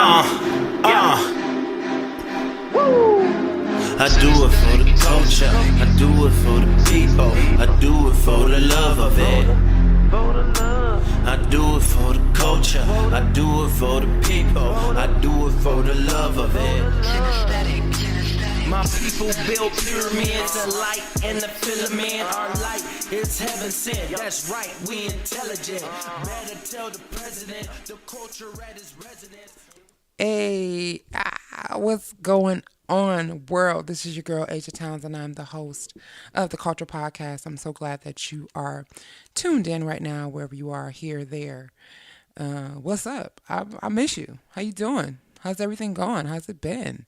I do it for the culture, I do it for the people, I do it for the love of it. I do it for the culture, I do it for the people, I do it for the love of it. My people build pyramids of light and the filament. Our light is heaven sent. That's right, we intelligent. Better tell the president the culture at his residence. Hey, what's going on, world? This is your girl, Asia Towns, and I'm the host of the Culture Podcast. I'm so glad that you are tuned in right now, wherever you are, here, there. What's up? I miss you. How you doing? How's everything going? How's it been?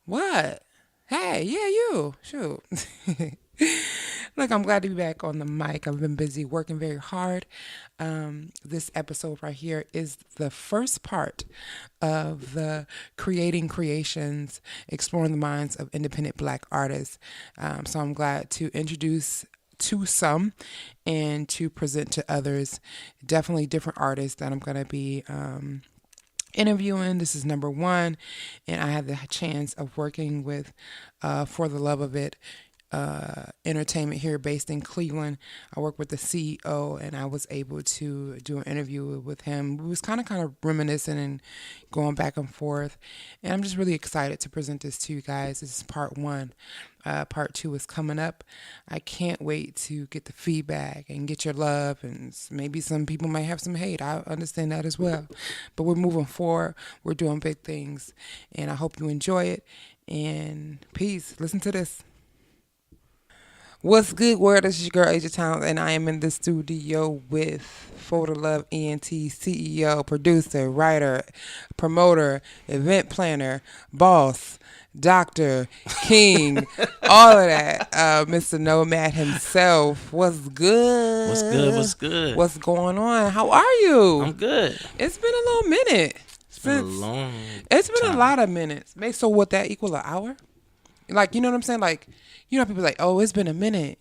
What? Hey, yeah, you. Shoot. Look, I'm glad to be back on the mic. I've been busy working very hard. This episode right here is the first part of the Creating Creations, Exploring the Minds of Independent Black Artists. So I'm glad to introduce to some and to present to others definitely different artists that I'm going to be interviewing. This is number one, and I had the chance of working with For the Love of It entertainment here based in Cleveland. I work with the CEO, and I was able to do an interview with him. We was kind of reminiscing and going back and forth, and I'm just really excited to present this to you guys. This is part one. Part two is coming up. I can't wait to get the feedback and get your love, and maybe some people might have some hate. I understand that as well, but we're moving forward. We're doing big things, and I hope you enjoy it. And peace. Listen to this. What's good, world? This is your girl, Asia Towns, and I am in the studio with For the Love ENT CEO, producer, writer, promoter, event planner, boss, doctor, king, all of that. Mr. Nomad himself. What's good? What's good? What's good? What's going on? How are you? I'm good. It's been a little minute. It's been a long It's been time. a lot of minutes. So would that equal an hour? Like, you know what I'm saying? Like, you know, people like, oh, it's been a minute.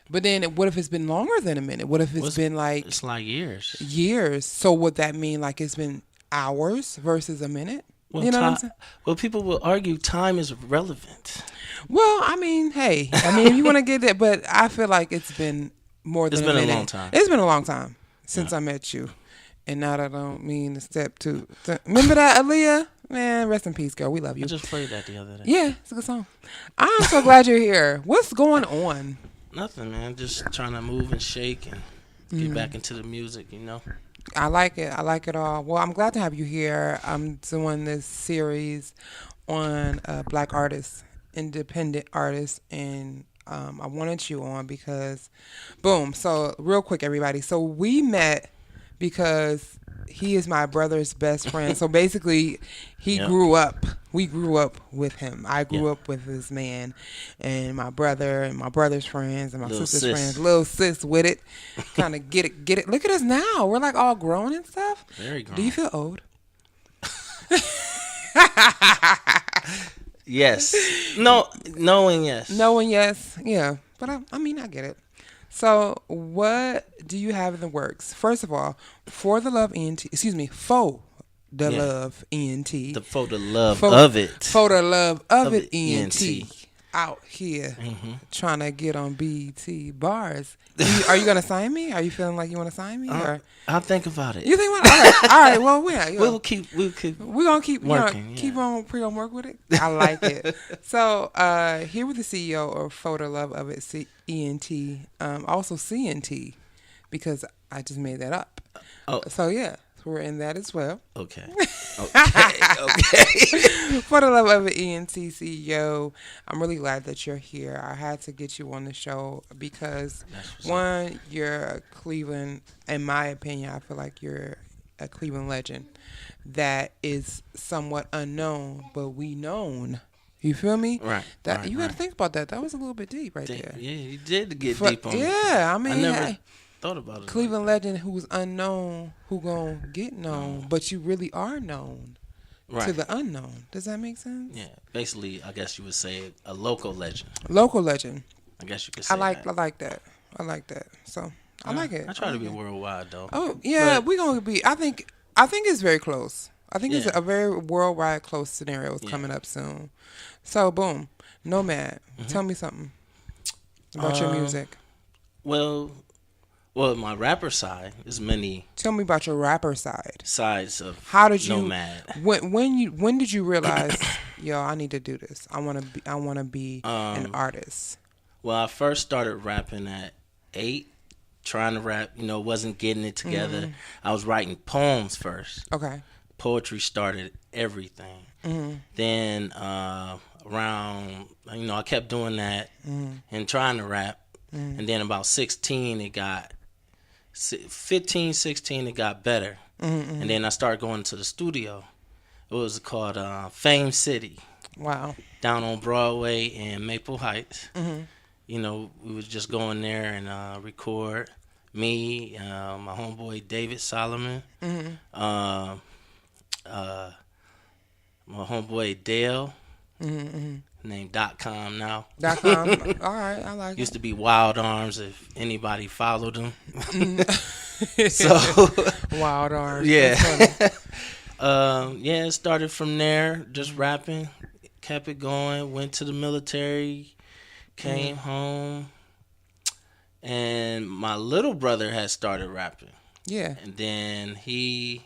But then what if it's been longer than a minute? What if it's been like... It's like years. Years. So would that mean like it's been hours versus a minute? Well, you know what I'm saying? Well, people will argue time is relevant. Well, I mean, hey. I mean, if you want to get it, but I feel like it's been more than a minute. It's been a long time. It's been a long time since I met you. And now that I don't mean to step to... Remember that, Aaliyah? Man, rest in peace, girl. We love you. I just played that the other day. Yeah, it's a good song. I'm so glad you're here. What's going on? Nothing, man. Just trying to move and shake and get back into the music, you know. I like it. I like it all. Well, I'm glad to have you here. I'm doing this series on Black artists, independent artists, and I wanted you on because, boom. So real quick, everybody. So we met because he is my brother's best friend. So basically, we grew up with him. I grew up with this man, and my brother and my brother's friends and my sister's friends. Little sis with it. Kind of get it. Look at us now. We're like all grown and stuff. Very grown. Do you feel old? Yes. No and yes. No and yes. Yeah. But I mean, I get it. So, what do you have in the works? First of all, For the Love ENT, For the Love ENT. For the Love of It. For the Love of It ENT. Out here trying to get on BET bars. Are you going to sign me? Are you feeling like you want to sign me? I'll think about it. You think about it? All right. Well, we're going to keep working. Keep on work with it. I like it. So, here with the CEO of For the Love of It ENT, also CNT, because I just made that up. Oh. So, yeah. We're in that as well. Okay. For the Love of it, ENT CEO, I'm really glad that you're here. I had to get you on the show because, one, you're a Cleveland, in my opinion, I feel like you're a Cleveland legend that is somewhat unknown, but we known. You feel me? Right. You got to think about that. That was a little bit deep right there. Yeah, you did get deep on it. Yeah, I mean, I never thought about it. Cleveland legend who's unknown, who gonna get known, but you really are known to the unknown. Does that make sense? Yeah. Basically, I guess you would say a local legend. Local legend. I guess you could say I like that. So I like it. I try to be worldwide though. Oh yeah, we're gonna be. I think it's very close. I think it's Yeah. a very worldwide close scenario is Yeah. coming up soon. So boom, Nomad, tell me something about your Um, music. well, my rapper side is many Tell me about your rapper side. sides of How did you Nomad. when did you realize, yo, I need to do this. I want to be an artist. Well, I first started rapping at 8, trying to rap. Wasn't getting it together. I was writing poems first. Okay. Poetry started everything. Then around, I kept doing that and trying to rap. And then about 16, 15, 16, it got better. And then I started going to the studio. It was called Fame City, Wow. down on Broadway and Maple Heights. We would just go in there and record. Me, my homeboy David Solomon, my homeboy Dale, named .com now. .com. All right, I like Used it. to be Wild Arms if anybody followed him. So Wild Arms. yeah, That's funny. it started from there, just rapping, kept it going. Went to the military, came home, and my little brother had started rapping. Yeah. And then he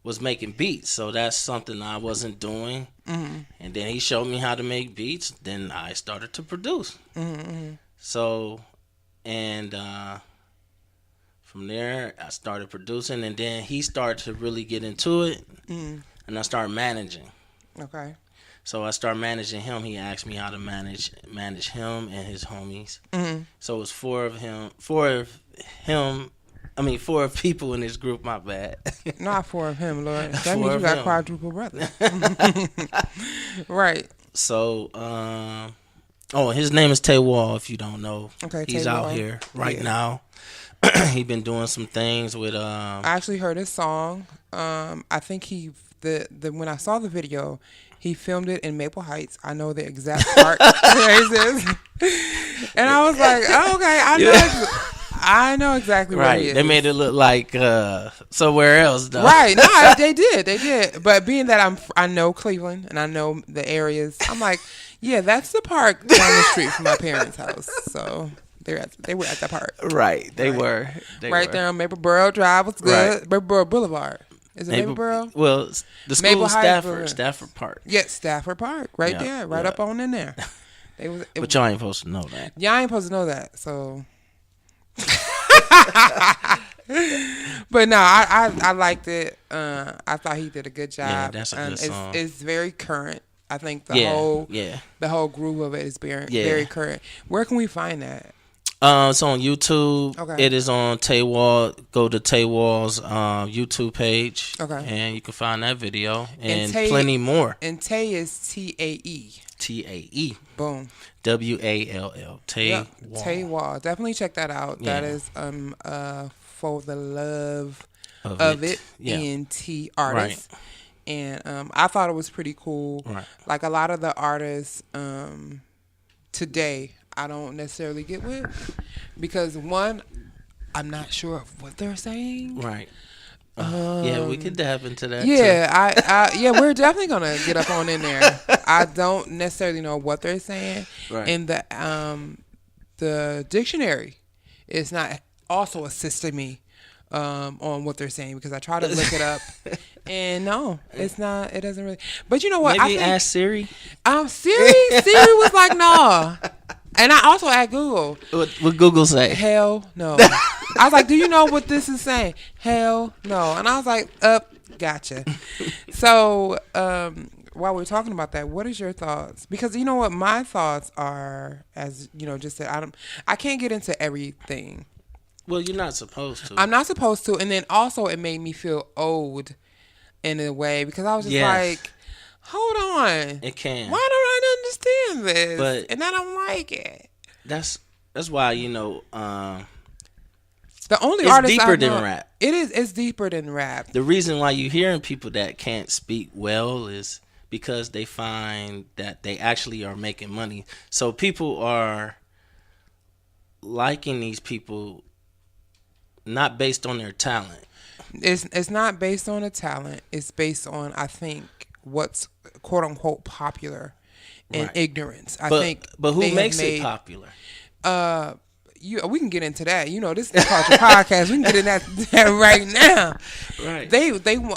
was making beats, so that's something I wasn't doing. And then he showed me how to make beats. Then I started to produce. So, and from there I started producing, and then he started to really get into it, and I started managing. Okay. So I started managing him. He asked me how to manage him and his homies. So it was four of people in this group. My bad. Not four of him, Lord. That Four means you of got him. quadruple brothers. Right. So, his name is Tay Wall. If you don't know, Okay, he's Tay out Wall. here right Yeah. now. He been doing some things with I actually heard his song. I think the when I saw the video, he filmed it in Maple Heights. I know the exact part where he is. And I was like, oh, okay, I know exactly where he right. is. They made it look like somewhere else though. Right. No, they did. But being that I know Cleveland and I know the areas, I'm like, yeah, that's the park down the street from my parents' house. So they were at the park. Right. They Right. were. They Right were. there on Mapleboro Drive. What's good? Right. Mapleboro Boulevard. Is it Mapleboro? Well, the school Maple is Heights, Boulevard. Stafford Park. Yeah, Stafford Park. Right Yeah, there. Right yeah. up on in there. But y'all ain't supposed to know that. Y'all ain't supposed to know that, so. But no, I liked it. I thought he did a good job. Yeah, that's a good It's, song. it's very current. I think the whole groove of it is very current. Where can we find that? It's on YouTube. Okay. It is on Tay Wall. Go to Tay Wall's YouTube page. Okay. And you can find that video and Tay- plenty more. And Tay is TAE. TAE. Boom. WALL. Tay Yep. Wall. Tay Wall. Definitely check that out. Yeah. That is for the love Of of it. it. Yeah. ENT artist. And I thought it was pretty cool. Right. Like a lot of the artists today, I don't necessarily get with because one, I'm not sure of what they're saying. Right. Yeah, we could dive into that. Too. Yeah, we're definitely gonna get up on in there. I don't necessarily know what they're saying, Right. and the dictionary is not also assisting me on what they're saying because I try to look it up, and no, it's not. It doesn't really. But you know what? Maybe I think ask Siri. Siri was like no, and I also asked Google. What Google say? Hell no. I was like, do you know what this is saying? Hell no. And I was like, gotcha. So, while we're talking about that, what is your thoughts? Because you know what my thoughts are, as you know, just that I can't get into everything. Well, you're not supposed to. I'm not supposed to. And then also it made me feel old in a way because I was just Yes. like, hold on. It can. Why don't I understand this? But- and I don't like it. That's why The only It's artist deeper I than know, rap. It's deeper than rap. the reason why you hearing people that can't speak well is because they find that they actually are making money. So people are liking these people not based on their talent. It's not based on the talent. It's based on, I think, what's quote unquote popular and Right. ignorance. I But think who they have makes made, it popular? We can get into that. You know, this is the culture podcast. We can get into that right now. Right.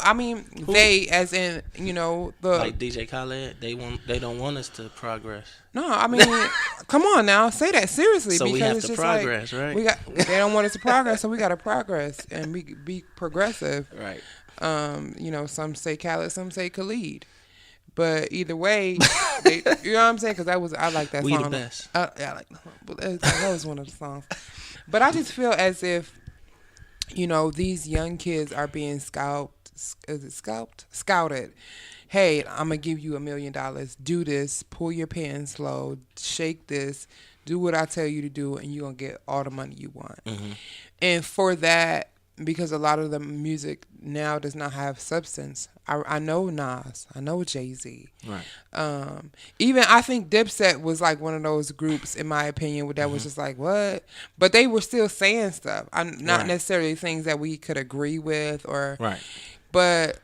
I mean, they as in, you know, the Like DJ Khaled, they don't want us to progress. no. I mean, come on now, say that seriously. So because we have it's to just progress, like, right? They don't want us to progress, so we got to progress and be progressive. Right. You know, some say Khaled, some say Khalid. But either way, you know what I'm saying? Because I like that We song. the best. Yeah, I like that was one of the songs. But I just feel as if, you know, these young kids are being scouted. Hey, I'm gonna give you $1 million. Do this. Pull your pants low. Shake this. Do what I tell you to do, and you're gonna get all the money you want. Mm-hmm. And for that, because a lot of the music now does not have substance. I know Nas, I know Jay-Z. Right. Even I think Dipset was like one of those groups, in my opinion, that was just like, what? But they were still saying stuff. Not Right. necessarily things that we could agree with, or Right. but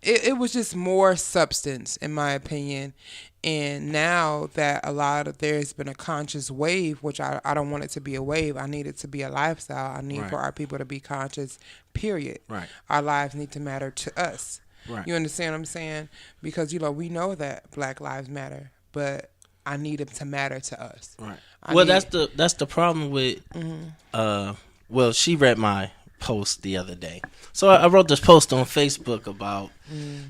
it was just more substance, in my opinion. And now that there's been a conscious wave, which I don't want it to be a wave. I need it to be a lifestyle. I need Right. for our people to be conscious, period. Right. Our lives need to matter to us. Right. You understand what I'm saying? Because, you know, we know that Black lives matter, but I need it to matter to us. Right. I Well, need- that's the problem with. Well, she read my post the other day, so I wrote this post on Facebook about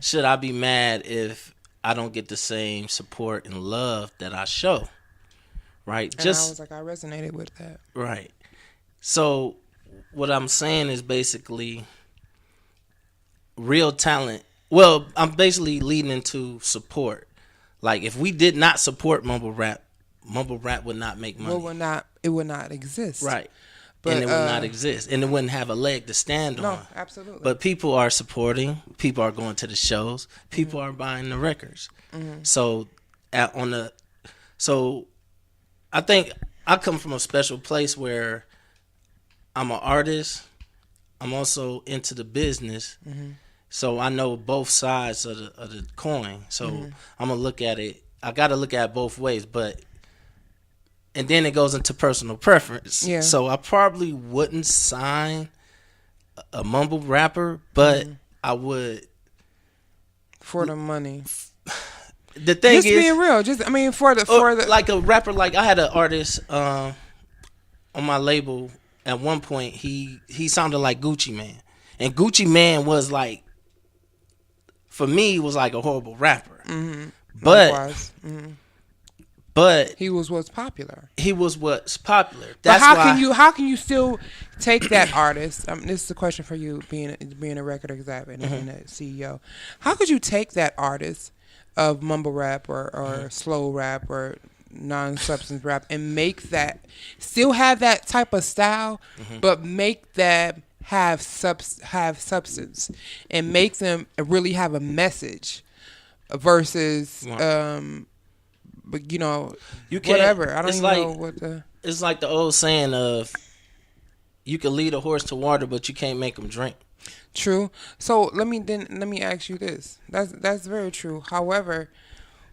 should I be mad if I don't get the same support and love that I show. Right. And I was like, I resonated with that. Right. So what I'm saying is basically real talent. Well, I'm basically leading into support. Like if we did not support mumble rap would not make money. It would not exist. Right. But, and it would not exist. And it wouldn't have a leg to stand No, on. absolutely. But people are supporting. People are going to the shows. People are buying the records. So so I think I come from a special place where I'm an artist. I'm also into the business. So I know both sides of the coin. So I'm gonna look at it. I gotta look at it both ways, and then it goes into personal preference. Yeah. So I probably wouldn't sign a mumble rapper, but I would. For the money. The thing Just is, being real. Just, I mean, for the like a rapper, like I had an artist on my label. At one point, he sounded like Gucci Mane, and Gucci Mane was like, for me, was like a horrible rapper. But Likewise. but He was what's popular. he was what's popular. But That's how why. how can you still take that artist? This is a question for you, being a record exec and a CEO. How could you take that artist of mumble rap or slow rap or non-substance rap and make that still have that type of style, but make that have substance and make them really have a message versus but you know, You can't- whatever. I don't it's even like- know what the. It's like the old saying of, you can lead a horse to water, but you can't make him drink. True. So let me ask you this. That's very true. However,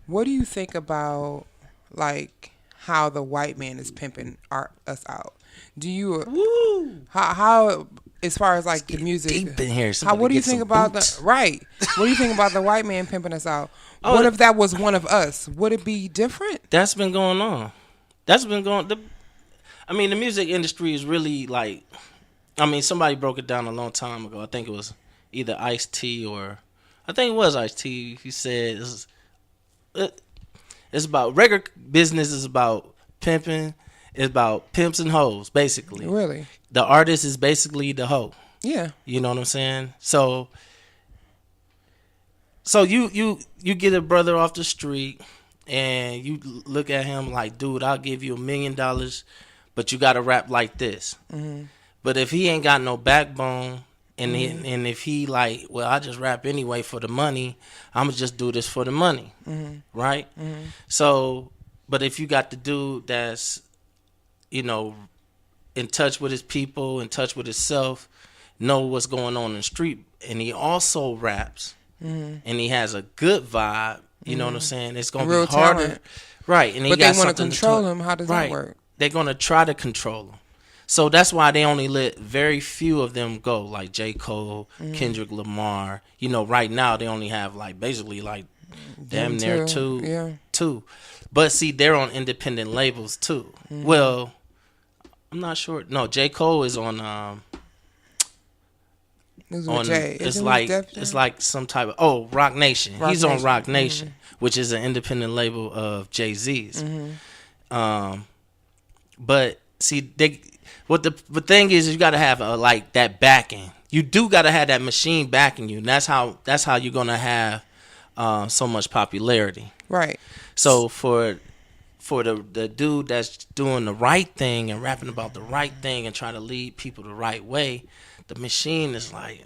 what do you think about like how the white man is pimping us out? Do you Woo! how as far as like the music? Deep in here. How, Somebody what do you get think some about boots. the right? What do you think about the white man pimping us out? Oh, What if that was one of us? Would it be different? That's been going on. That's been going. I mean, the music industry is really like. I mean, somebody broke it down a long time ago. I think it was either Ice-T or I think it was Ice-T. He said it's about record business. Is about pimping. It's about pimps and hoes, basically. Really? The artist is basically the hoe. Yeah. You know what I'm saying? So you get a brother off the street and you look at him like, dude, I'll give you $1 million, but you got to rap like this. But if he ain't got no backbone and and if he like, well, I just rap anyway for the money, I'm gonna just do this for the money, right? So, but if you got the dude that's, you know, in touch with his people, in touch with himself, know what's going on in the street, and he also raps, and he has a good vibe. You know what I'm saying? It's gonna Real be harder, talent. right? And he But got they want to something control him. How does right. that work? They're gonna try to control him. So that's why they only let very few of them go, like J. Cole, Kendrick Lamar. You know, right now they only have like basically like damn near two. But see, they're on independent labels too. Well, I'm not sure. No, J. Cole is on This was on Jay. it's Isn't like Def Jam? it's like some type of Rock Nation. Rock He's on Nation. Rock Nation, which is an independent label of Jay-Z's. But see, the thing is you got to have like that backing. You do got to have that machine backing you, and that's how you're gonna have so much popularity. Right. So for the dude that's doing the right thing and rapping about the right thing and trying to lead people the right way, the machine is like,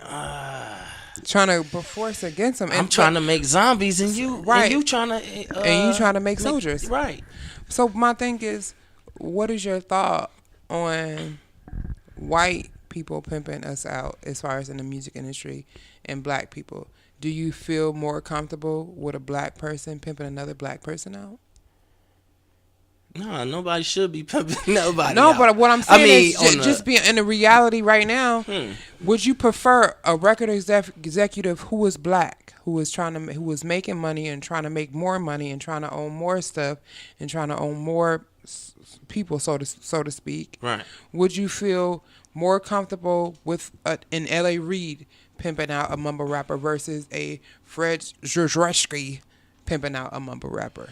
Trying to force against him. I'm trying to make zombies and you Right. and you trying to and you trying to make soldiers. right. So my thing is, what is your thought on white people pimping us out as far as in the music industry and black people? Do you feel more comfortable with a black person pimping another black person out? No, nobody should be pimping nobody. No, out. but what I'm saying is on just being in the reality right now. Would you prefer a record executive who is black, who is making money and trying to make more money and trying to own more stuff and trying to own more people, so to speak? Right. Would you feel more comfortable with an L.A. Reid pimping out a mumble rapper versus a Fred Jurzeski pimping out a mumble rapper?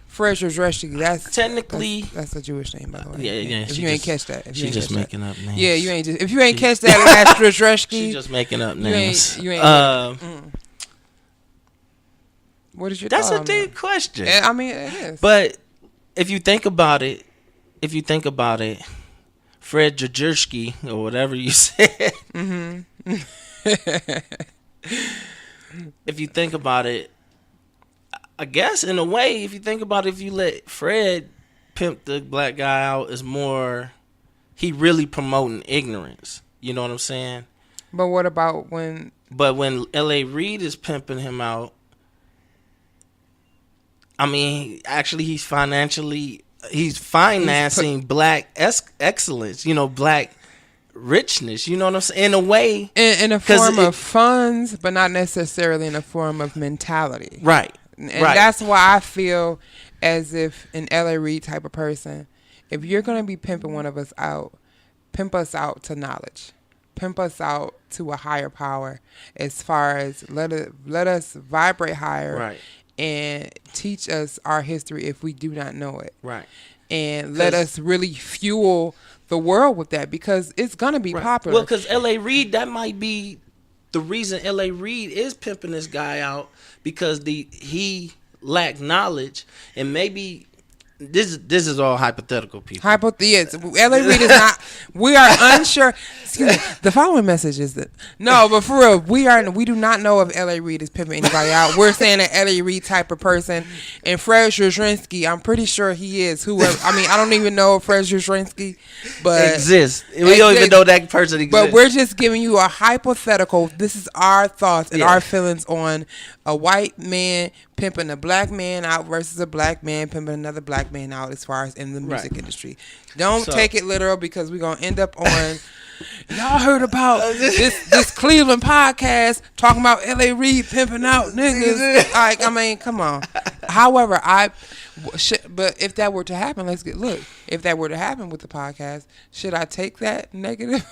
Fred Jurzeski, that's Technically- that's a Jewish name, by the way. Yeah. If she you ain't just- catch that, if she you ain't just catch making that. up names. Yeah, you ain't just if you ain't catch that last Jurzeski. She's just making up you names. ain't. What is your That's thought a on deep question. that? I mean, it is. But if you think about it, Fred Jurzeski or whatever you said. If you think about it, I guess in a way, if you think about it, if you let Fred pimp the black guy out, is more he really promoting ignorance. You know what I'm saying? But what about when? But when L.A. Reid is pimping him out, I mean, actually, he's financing black excellence. You know, black richness. You know what I'm saying? In a way, In a form of funds, but not necessarily in a form of mentality. right? And right. that's why I feel as if an L.A. Reid type of person, if you're going to be pimping one of us out, pimp us out to knowledge. Pimp us out to a higher power as far as let us vibrate higher Right. and teach us our history if we do not know it. Right. And let us really fuel the world with that because it's going to be popular. Well, because L.A. Reid, that might be the reason L.A. Reid is pimping this guy out because he lacked knowledge and maybe this is all hypothetical, people. Yes, L.A. Reid is not. We are unsure. Excuse me. The following message is that no, but for real, we do not know if L.A. Reid is pimping anybody out. We're saying an L.A. Reid type of person, and Fred Jurzeski, I'm pretty sure he is. Whoever, I mean, I don't even know Fred Jurzeski, but Exists. We don't even know that person exists. But we're just giving you a hypothetical. This is our thoughts and our feelings on a white man pimping a black man out versus a black man pimping another black man out as far as in the music industry. Don't take it literal because we're going to end up on y'all heard about this Cleveland podcast talking about L.A. Reid pimping out niggas. Like, I mean, come on. However, but if that were to happen, if that were to happen with the podcast, should I take that negative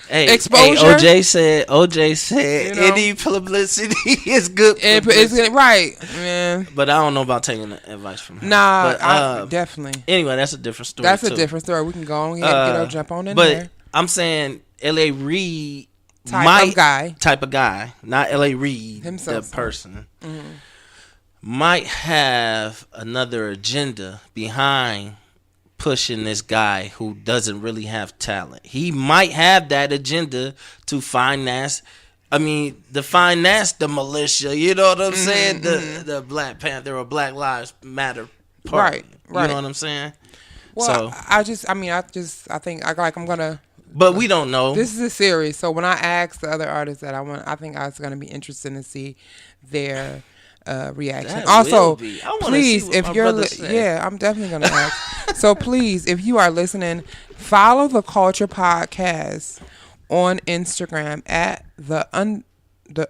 exposure? Hey, OJ said, You know? any publicity is good. It's right, man. But I don't know about taking advice from him. Nah, But, definitely. Anyway, that's a different story. That's too. a different story. We can go on ahead and get our jump on in but there. I'm saying L.A. Reid Type of guy, not L.A. Reid, Himself. the person, might have another agenda behind pushing this guy who doesn't really have talent. He might have that agenda to finance. I mean, the militia. You know what I'm saying? The Black Panther or Black Lives Matter party. Right. You know what I'm saying? Well, I think I'm gonna But we don't know. This is a series. So when I asked the other artists that I think I was going to be interested to see their reaction. That also, will be. I wanna please, see what if my you're, brothers say. yeah, I'm definitely going to ask. So please, if you are listening, follow the Culture Podcast on Instagram at the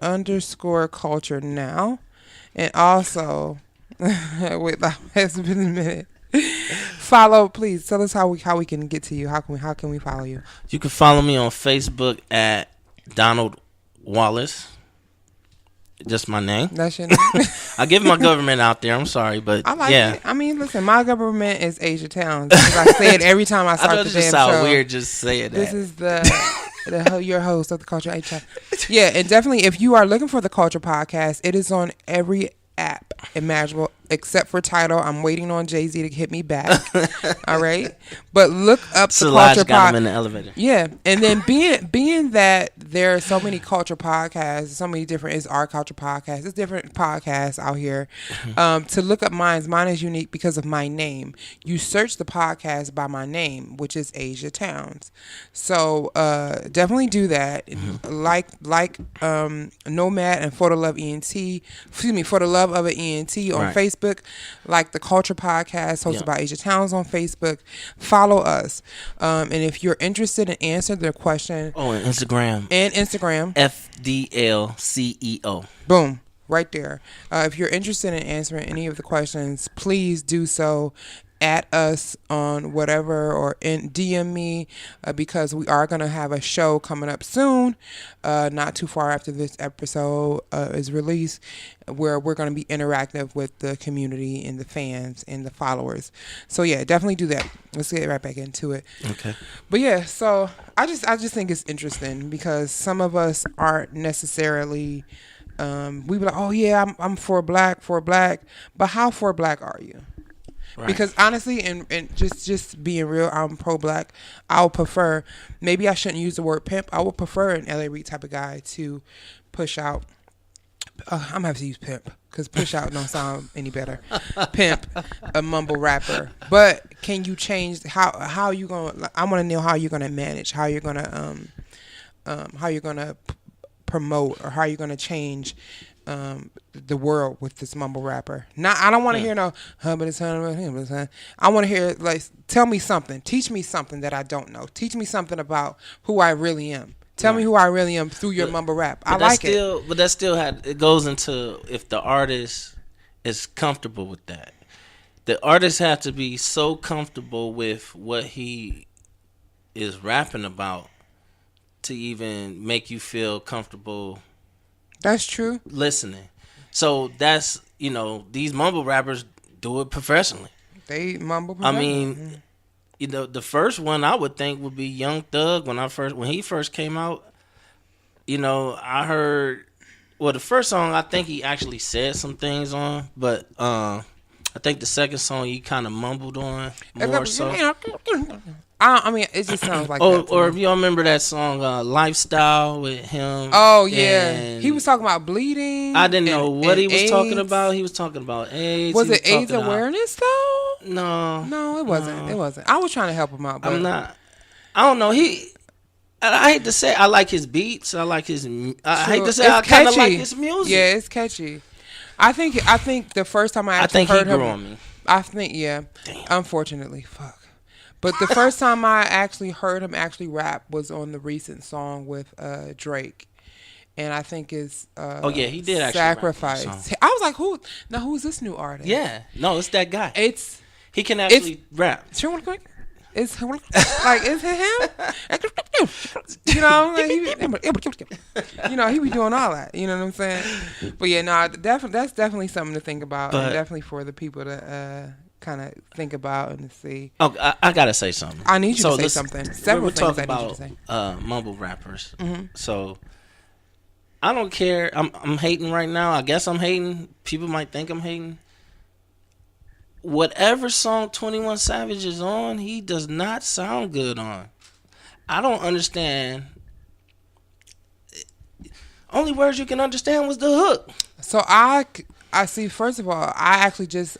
underscore culture now. And also, wait, it's been a minute. Follow, please. Tell us how we can get to you. How can we follow you? You can follow me on Facebook at Donald Wallace. Just my name. That's your name. I give my government out there. I'm sorry, but I like yeah. it. I mean, listen, my government is Asia Towns. Because I say it every time I I start know the it damn just sound show. weird just saying This that. is your host of the Culture HR. Yeah, and definitely if you are looking for the Culture Podcast, it is on every app imaginable except for Tidal. I'm waiting on Jay-Z to hit me back. All right, but look up the Solange Culture got him Podcast. in the elevator. Yeah, and then being that there are so many culture podcasts, so many different. It's our culture podcast. It's different podcasts out here. To look up mine is unique because of my name. You search the podcast by my name, which is Asia Towns. So definitely do that. Like Nomad and For the Love ENT. Excuse me, For the Love of an ENT on Right. Facebook. Like the Culture Podcast hosted by Asia Towns on Facebook. Follow us. And if you're interested in answering their question Oh, and Instagram. and Instagram, FDLCEO. boom, right there. If you're interested in answering any of the questions, please do so at us on whatever or DM me because we are going to have a show coming up soon, not too far after this episode is released, where we're going to be interactive with the community and the fans and the followers. So yeah, definitely do that. Let's get right back into it. Okay. But yeah, so I just think it's interesting because some of us aren't necessarily we be like, oh yeah, I'm for black, but how for black are you? Right. Because honestly, and just being real, I'm pro-black. I would prefer, maybe I shouldn't use the word pimp. I would prefer an L.A. Reid type of guy to push out. I'm going to have to use pimp because push out don't sound any better. Pimp, a mumble rapper. But can you change, how you going to, I want to know how you're going to manage, how you're going to promote, or how you're going to change the world with this mumble rapper. I don't want to hear no but it's I want to hear, like, tell me something, teach me something that I don't know, teach me something about who I really am, tell me who I really am through your mumble rap. I like it. But that still it goes into if the artist is comfortable with that. The artist has to be so comfortable with what he is rapping about to even make you feel comfortable. That's true. Listening. So that's, these mumble rappers do it professionally. They mumble. I mean, the first one I would think would be Young Thug when he first came out. I heard, the first song I think he actually said some things on, but I think the second song he kind of mumbled on more so. I mean, it just sounds like that. Or if y'all remember that song Lifestyle with him. Oh yeah, he was talking about bleeding. I didn't know what he was AIDS. talking about. He was talking about AIDS. Was it AIDS awareness though? No, it wasn't. It wasn't. I was trying to help him out. But I'm not. I don't know. I hate to say I like his beats. I like his. I hate to say I kind of like his music. Yeah, it's catchy. I think the first time I actually heard him, he grew on me. I think Damn. Unfortunately, fuck. But the first time I actually heard him actually rap was on the recent song with Drake. And I think it's he did actually Sacrifice. rap that song. I was like, who's this new artist? Yeah. No, it's that guy. He can actually rap. It's like, it's him? He be doing all that. You know what I'm saying? But yeah, no, that's definitely something to think about. And definitely for the people to kind of think about and see. Oh, I gotta say something. I need you to say something. Several things I need you to say. Mumble rappers. Mm-hmm. So I don't care. I'm hating right now. I guess I'm hating. People might think I'm hating. Whatever song 21 Savage is on, he does not sound good on. I don't understand. Only words you can understand was the hook. So I I see. First of all, I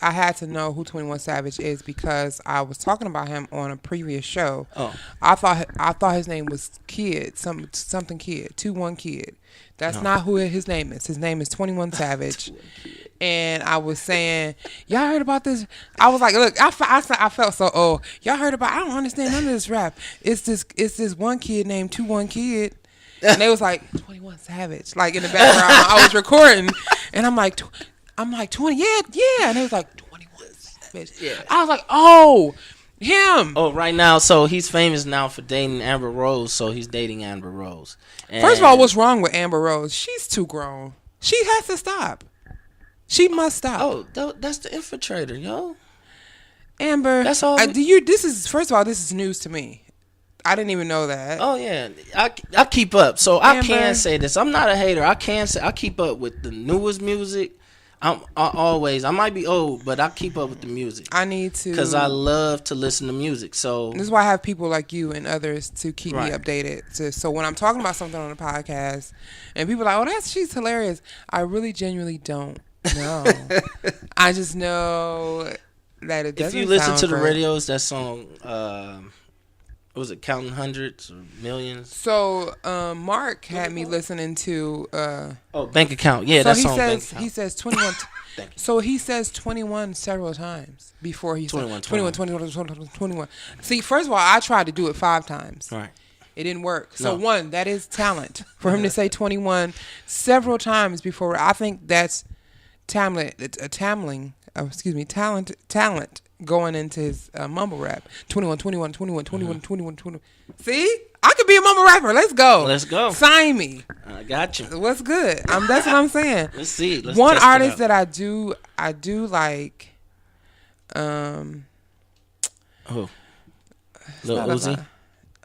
had to know who 21 Savage is because I was talking about him on a previous show. Oh. I thought his name was Kid, something Kid, 21 Kid. That's not who his name is. His name is 21 Savage. And I was saying, y'all heard about this? I was like, look, I felt so old. Y'all heard about? I don't understand none of this rap. It's this one kid named 21 Kid. And they was like 21 Savage, like in the background. I was recording, and I'm like 20, yeah. And they was like 21 Savage. Yeah. I was like, oh, him. Oh, right now, so he's famous now for dating Amber Rose. So he's dating Amber Rose. And First of all, what's wrong with Amber Rose? She's too grown. She has to stop. She must stop. Oh, that's the infiltrator, yo. Amber, that's all. First of all, this is news to me. I didn't even know that. Oh yeah, I keep up, so I Amber. can say this. I'm not a hater. I can say I keep up with the newest music. I might be old, but I keep up with the music. I need to because I love to listen to music. So this is why I have people like you and others to keep me updated. So when I'm talking about something on the podcast, and people are like, "Oh, she's hilarious," I really genuinely don't know. I just know that it doesn't. If you listen sound to the great. radios, that song. Was it counting hundreds or millions? So Mark had me listening to bank account. Yeah, that song. He says 21. So he says 21 several times before he 21, said 21. See, first of all, I tried to do it 5 times. Right. It didn't work. So that is talent for him to say 21 several times before. I think that's talent. It's a talent going into his mumble rap. 21. See? I could be a mumble rapper. Let's go. Sign me. I got you. What's good? That's what I'm saying. Let's see. One artist that I do like. Who? Lil Uzi?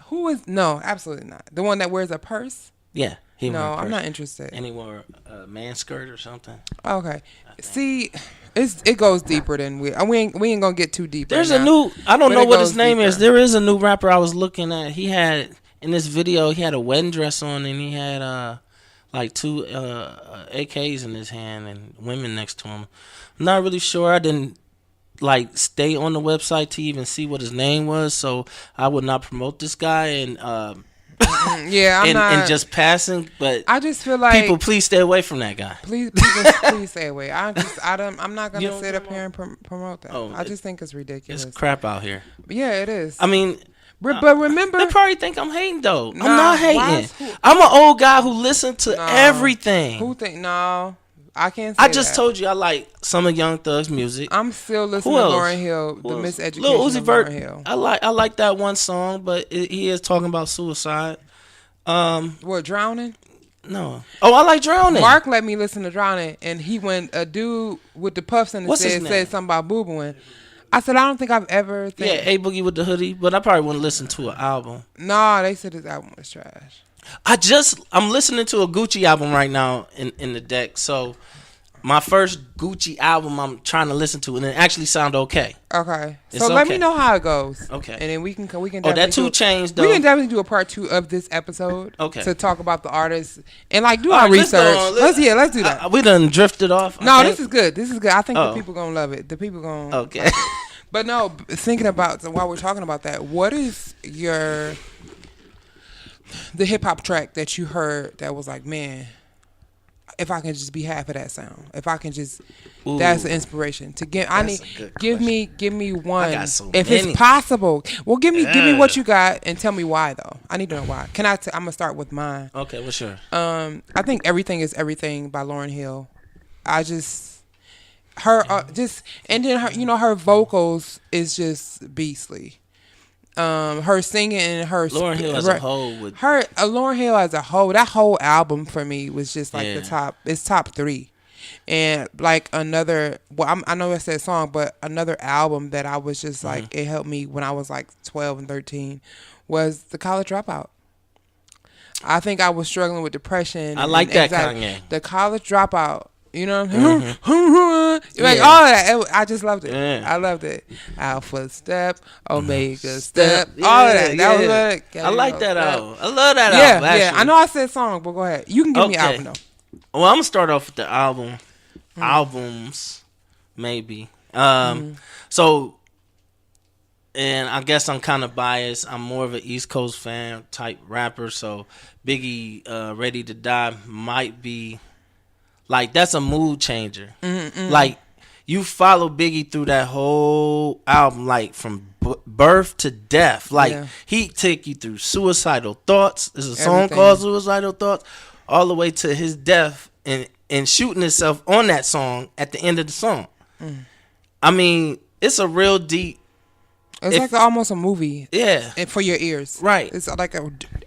Who is? No, absolutely not. The one that wears a purse? Yeah. No, I'm not interested. Any more man skirt or something? Okay. See, it goes deeper than we ain't gonna get too deep. There's right a now, new. I don't know what his name deeper. is. There is a new rapper I was looking at. He had in this video. He had a wedding dress on, and he had like 2 AKs in his hand, and women next to him. I'm not really sure. I didn't like stay on the website to even see what his name was, so I would not promote this guy. And yeah, I'm not. And just passing, but I just feel like people, please stay away from that guy. Please stay away. I'm not gonna sit up here and promote that. I just think it's ridiculous. It's crap out here. Yeah, it is. I mean, but remember, they probably think I'm hating though. I'm not hating. I'm an old guy who listened to everything. Who think? No, I can't. I just told you I like some of Young Thug's music. I'm still listening to Lauryn Hill, the Miseducation Lil Uzi of Vert. Lauryn Hill. I like that one song, but he is talking about suicide. What, Drowning? No. Oh, I like Drowning. Mark let me listen to Drowning, and he went a dude with the puffs in his head said something about boo-booing. I said, I don't think I've ever. Yeah, A Boogie with the hoodie, but I probably wouldn't listen to an album. No, they said his album was trash. I'm listening to a Gucci album right now in the deck, so my first Gucci album I'm trying to listen to, and it actually sound okay. Okay, so let me know how it goes. Okay, and then we can. Oh, that 2 Chainz though. We can definitely do a part 2 of this episode. Okay, to talk about the artists and like do our research. Let's do that. We done drifted off. No, this is good. I think the people gonna love it. The people gonna. Okay. But no, thinking about while we're talking about that, what is the hip hop track that you heard that was like, man, if I can just be half of that sound, if I can just, that's the inspiration to get. Give me one. I got so if many. It's possible. Well, give me what you got and tell me why though. I need to know why. I'm gonna start with mine. Okay, what's yours? I think Everything is Everything by Lauryn Hill. Her and then her her vocals is just beastly. Her singing and her Lauryn Hill as a whole Lauryn Hill as a whole, that whole album for me was just like the top. It's top 3, and like another. Well, I know I said song, but another album that I was just like it helped me when I was like 12 and 13 was The College Dropout. I think I was struggling with depression. I like that Kanye. The College Dropout. You know what I'm saying? Like all of that. I just loved it. Yeah. I loved it. Alpha Step, Omega Step, all of that. That was good. I like that album. I love that album. Yeah. I know I said song, but go ahead. You can give me album though. Well, I'm gonna start off with the album. albums, maybe. So, and I guess I'm kind of biased. I'm more of an East Coast fan type rapper. So Biggie, Ready to Die might be like, that's a mood changer. Like, you follow Biggie through that whole album, like from birth to death. Like, he take you through suicidal thoughts. There's a song called Suicidal Thoughts, all the way to his death and shooting himself on that song at the end of the song. I mean, it's a real deep. It's like almost a movie. Yeah. And for your ears. Right. It's like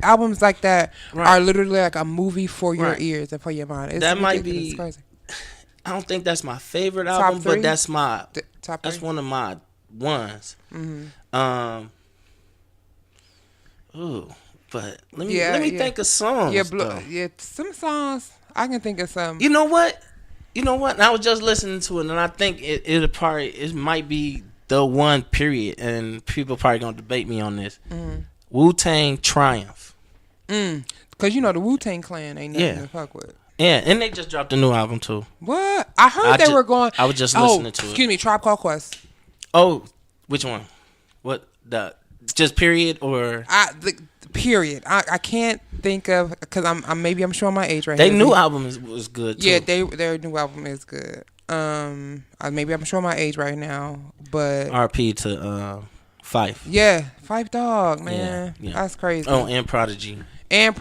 albums like that are literally like a movie for your ears and for your mind. It's that might ridiculous. be. It's crazy. I don't think that's my favorite album, but that's my top that's three? one of my ones. Ooh, but let me think of songs. Yeah, some songs I can think of some. You know what? And I was just listening to it, and I think it might be the one, period. And people probably gonna debate me on this. Wu-Tang Triumph. Because the Wu-Tang Clan ain't nothing to fuck with. Yeah, and they just dropped a new album too. What? I heard they were going. I was just listening to it. Excuse me, Tribe Called Quest. Oh, which one? What the? Just period or? The period. I can't think of, because I'm showing my age right now. Their new album was good too. Yeah, their new album is good. Maybe I'm showing my age right now, but RP to Phife. Yeah, Phife Dawg, man. Yeah. That's crazy. Oh, and Prodigy. Yeah,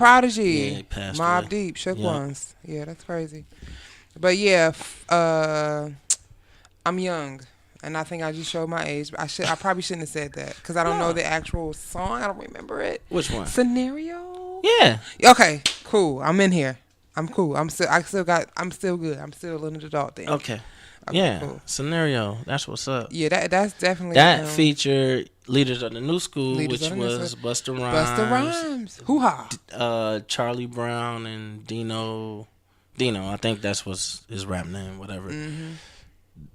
he passed Mobb away. Deep, Shook Ones. Yeah, that's crazy. But yeah, I'm young, and I think I just showed my age. I probably shouldn't have said that because I don't know the actual song. I don't remember it. Which one? Scenario. Yeah. Okay. Cool. I'm in here. I'm cool. I'm still good. I'm still a little adult then. Okay. Yeah. Cool. Scenario. That's what's up. Yeah. That's definitely that featured Leaders of the New School, which was Busta Rhymes. Hoo-ha. Charlie Brown and Dino. I think that's was his rap name. Whatever.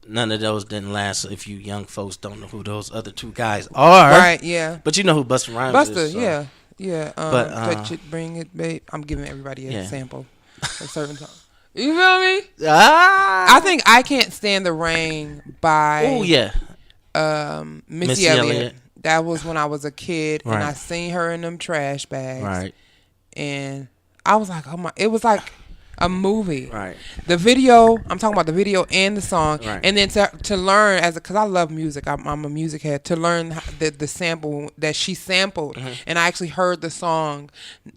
None of those didn't last. If you young folks don't know who those other two guys are, right? Yeah. But you know who Busta Rhymes is. So. Yeah. Yeah. But touch it, bring it, babe. I'm giving everybody a sample. A certain time. You feel me? I think I Can't Stand the Rain by Missy Elliott. That was when I was a kid, and I seen her in them trash bags. Right. And I was like, oh my! It was like a movie. Right. The video, I'm talking about the video and the song, right. And then to learn because I love music. I'm a music head. To learn the sample that she sampled, and I actually heard the song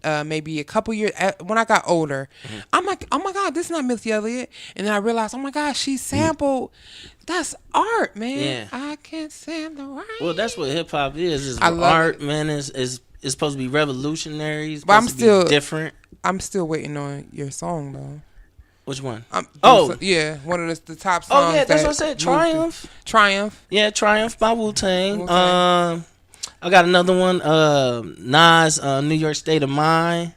maybe a couple years when I got older. I'm like, oh my God, this is not Missy Elliott, and then I realized, oh my God, she sampled. That's art, man. Yeah. I can't stand the rain. Well, that's what hip hop is. Art, man. Is supposed to be revolutionary. It's but I'm still different. I'm still waiting on your song though. Which one? Yeah, one of the top songs. Oh yeah, that's what I said. Triumph. Yeah, Triumph by Wu-Tang. I got another one. Nas, New York State of Mind.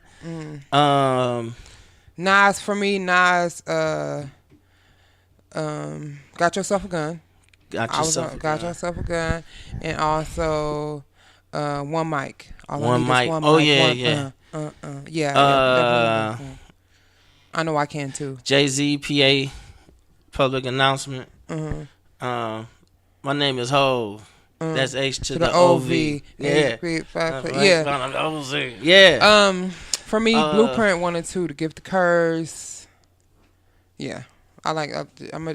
Nas for me. Nas. Got Yourself a Gun. Got Yourself a Gun, and also One Mic. One Mic. Oh yeah. Yeah. I know I can too. Jay-Z, PA, public announcement. My name is Hov. That's H to the OV. Yeah. Yeah. For me, Blueprint 1 and 2, To Give the Curves. Yeah. I like. I'm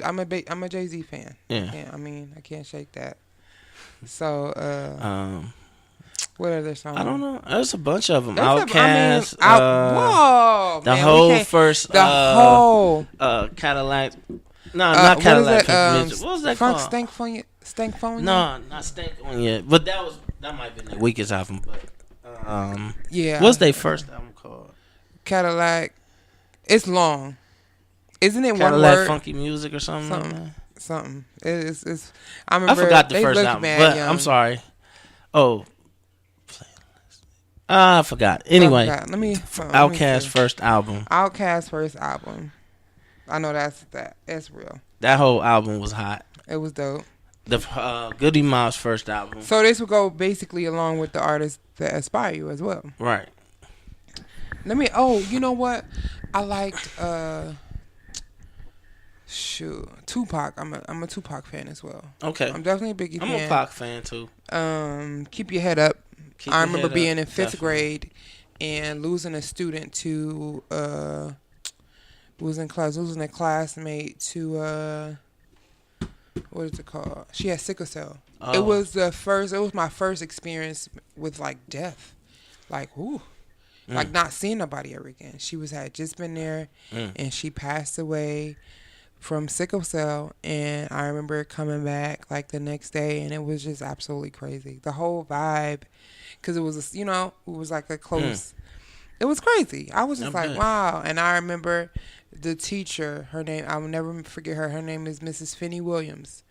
a Jay-Z fan. Yeah. I mean, I can't shake that. So. What other songs? I don't know. There's a bunch of them. Outkast. Cadillac. No, not Cadillac. What was that Funk called? Stankphone? No, not Stankphone. But that might have been the weakest album. But yeah. What's their first album called? Cadillac. It's long. Isn't it Cadillac one word? Funky Music or something? Something. It's. I forgot the first album, but young. I'm sorry. Oh. I forgot. Anyway, Outkast first album. Outkast first album. I know that's real. That whole album was hot. It was dope. The Goody Mob's first album. So this would go basically along with the artists that inspire you as well. Right. You know what? I liked Shoot, Tupac. I'm a Tupac fan as well. Okay. I'm definitely a Biggie I'm fan. a Pac fan too. Keep your head up. Keep I your remember head being up, in fifth definitely. grade and losing a student to losing a classmate to what is it called? She had sickle cell. Oh. It was my first experience with like death. Like, ooh. Like not seeing nobody ever again. She had just been there and she passed away from sickle cell, and I remember coming back like the next day, and it was just absolutely crazy. The whole vibe, because it was, it was like a close. It was crazy. I was just like, wow. And I remember the teacher. Her name, I will never forget her. Her name is Mrs. Finney Williams,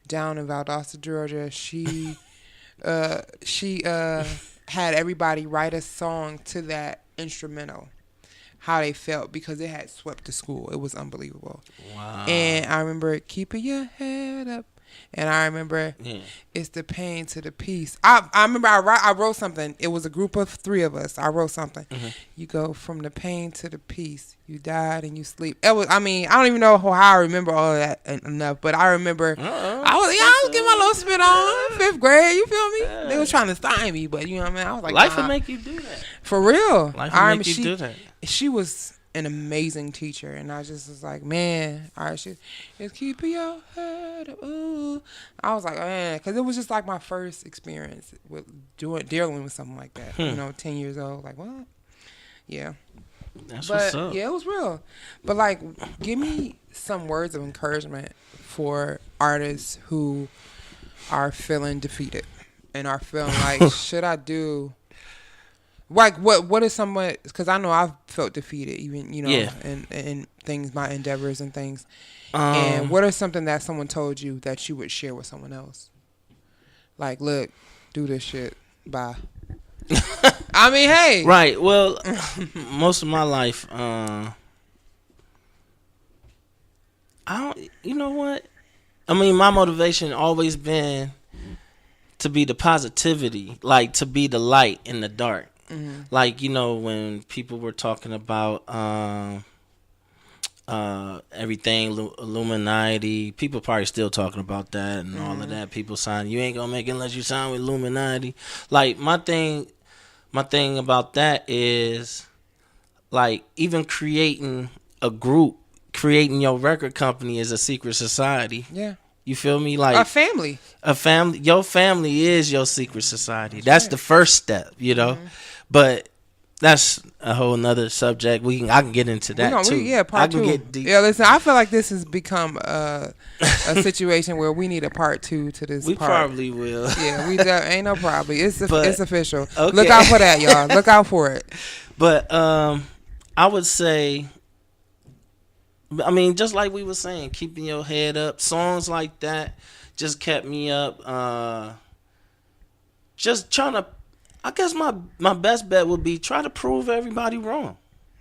down in Valdosta, Georgia. She had everybody write a song to that instrumental, how they felt, because it had swept the school. It was unbelievable. Wow. And I remember keeping your head up. And I remember it's the pain to the peace. I remember I wrote something. It was a group of 3 of us. I wrote something. You go from the pain to the peace. You died and you sleep. It was. I mean, I don't even know how I remember all of that enough, but I remember I was getting my little spit on 5th grade. You feel me? They was trying to stymie me, but you know what I mean. I was like, life will make you do that. For real. Life will make you do that. She was an amazing teacher, and I just was like, man, all right, just keep your head up. Ooh. I was like, man, because it was just like my first experience with dealing with something like that. 10 years old, like, what? Yeah. That's what's up. Yeah, it was real. But like, give me some words of encouragement for artists who are feeling defeated and are feeling like, should I do? Like, what is someone? Because I know I've felt defeated, even in things, my endeavors and things. And what is something that someone told you that you would share with someone else? Like, look, do this shit. Bye. I mean, hey. Right. Well, most of my life, I don't. You know what? I mean, my motivation always been to be the positivity, like to be the light in the dark. Like, when people were talking about everything, Illuminati, people probably still talking about that and all of that. People sign, you ain't gonna make it unless you sign with Illuminati. Like, my thing about that is, like, even creating a group, creating your record company is a secret society. Yeah. You feel me? Like a family. Your family is your secret society. That's the first step, But that's a whole nother subject. I can get into that too. Part 2. Get deep. Yeah, listen, I feel like this has become a situation where we need a part 2 to this. We probably will. Yeah, ain't no probably. It's official. Okay. Look out for that, y'all. Look out for it. But I would say, I mean, just like we were saying, keeping your head up. Songs like that just kept me up. Just trying to. I guess my best bet would be try to prove everybody wrong.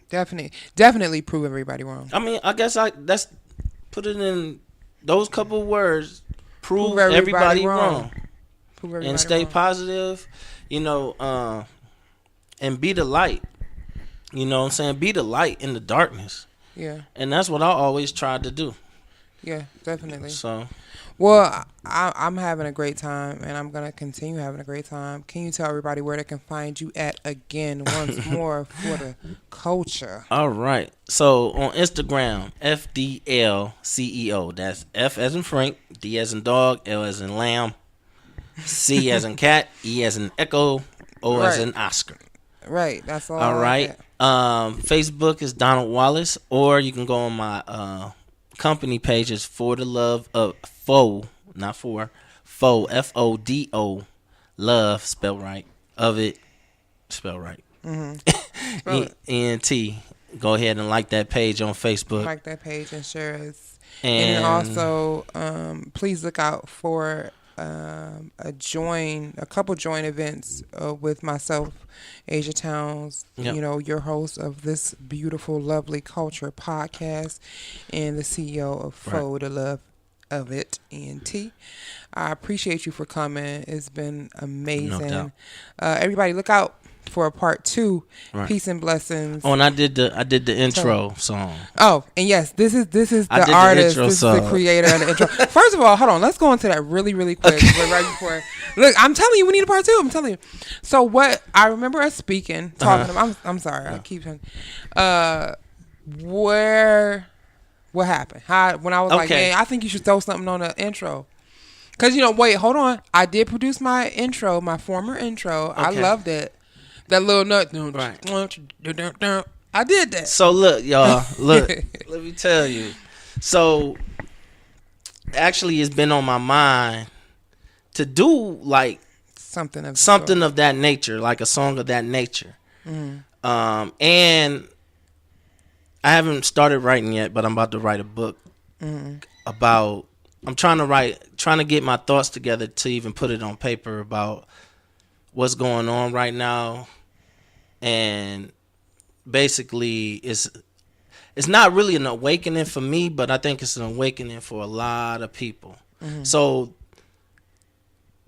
Definitely prove everybody wrong. I mean, I guess that's put it in those couple words. Prove everybody wrong. Prove everybody and stay wrong. positive, and be the light. You know what I'm saying? Be the light in the darkness. Yeah. And that's what I always tried to do. Yeah, definitely. So. Well, I'm having a great time, and I'm going to continue having a great time. Can you tell everybody where they can find you at again once more for the culture? All right. So, on Instagram, FDLCEO. That's F as in Frank, D as in dog, L as in lamb, C as in cat, E as in echo, O as in Oscar. Right. That's all. All right. Facebook is Donald Wallace, or you can go on my company page is For the Love of Foe, not for Foe, FODO, love, spell right, of it, spell right. ENT. Go ahead and like that page on Facebook. Like that page and share it. And also, please look out for a couple joint events with myself, Asia Towns, your host of this beautiful, lovely culture podcast, and the CEO of Foe, the Love of It, ENT. I appreciate you for coming. It's been amazing. No doubt. Everybody look out for a part 2, Right. Peace and Blessings. Oh, and I did the intro song. Oh, and yes, this is the I did the artist, intro this is song. the creator of the intro. First of all, hold on, let's go into that really, really quick. Right before, look, I'm telling you, we need a part 2. I'm telling you. So what I remember us speaking, talking. I'm sorry, I keep saying, what happened? How when I was like, Okay. man, I think you should throw something on the intro. Cause wait, hold on. I did produce my intro, my former intro. I Okay. loved it. That little nut. Right. I did that. So look, y'all, look. Let me tell you. So actually, it's been on my mind to do like Something of that nature, like a song of that nature. And I haven't started writing yet, but I'm about to write a book about. I'm trying to get my thoughts together to even put it on paper about what's going on right now, and basically it's not really an awakening for me, but I think it's an awakening for a lot of people. So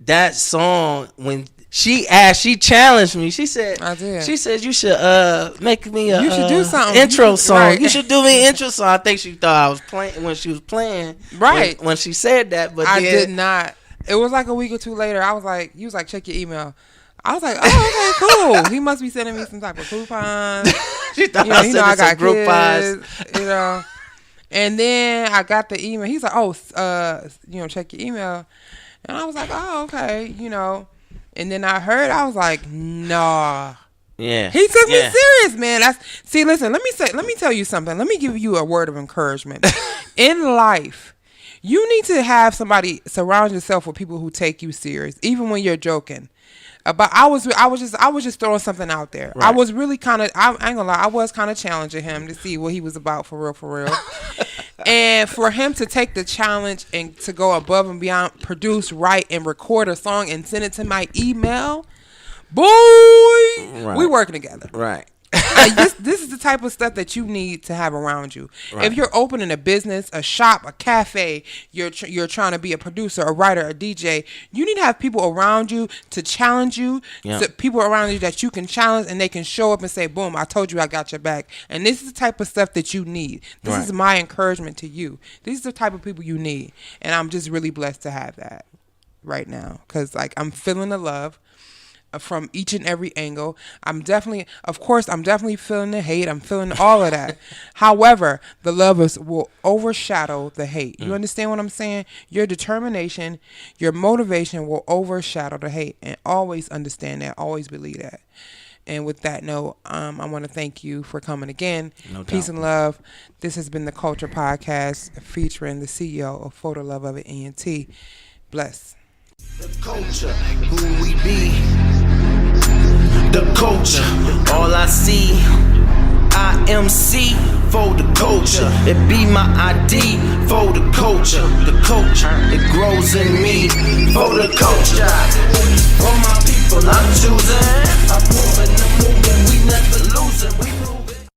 that song, when she challenged me. She said, I did. She said you should make me a You should do something. intro song. Right. You should do me an intro song. I think she thought I was playing when she was playing. Right. When she said that, but I then, did not. It was like a week or 2 later. I was like, you was like, check your email. I was like, oh, okay, cool. He must be sending me some type of coupons. she thought I was I got group kids, And then I got the email. He's like, oh, check your email. And I was like, oh, okay, And then I was like, nah. Yeah. He took me serious, man. Listen, let me tell you something. Let me give you a word of encouragement. In life, you need to have somebody surround yourself with people who take you serious, even when you're joking. But I was just throwing something out there. Right. I was really I ain't gonna lie, I was kind of challenging him to see what he was about for real. And for him to take the challenge and to go above and beyond, produce, write, and record a song and send it to my email, boy, we working together. Right. This is the type of stuff that you need to have around you. Right. If you're opening a business, a shop, a cafe, you're trying to be a producer, a writer, a DJ, you need to have people around you to challenge you, people around you that you can challenge and they can show up and say, boom, I told you I got your back. And this is the type of stuff that you need. This is my encouragement to you. These are the type of people you need. And I'm just really blessed to have that right now because I'm feeling the love from each and every angle. I'm definitely feeling the hate. I'm feeling all of that. However, the love will overshadow the hate. You understand what I'm saying? Your determination, your motivation will overshadow the hate. And always understand that. Always believe that. And with that note, I want to thank you for coming again. No doubt. Peace and love. This has been the Culture Podcast featuring the CEO of Photo Love of It, ENT. Bless. The culture, who we be. The culture, all I see. IMC for the culture. It be my ID for the culture. The culture, it grows in me for the culture. For my people, I'm choosing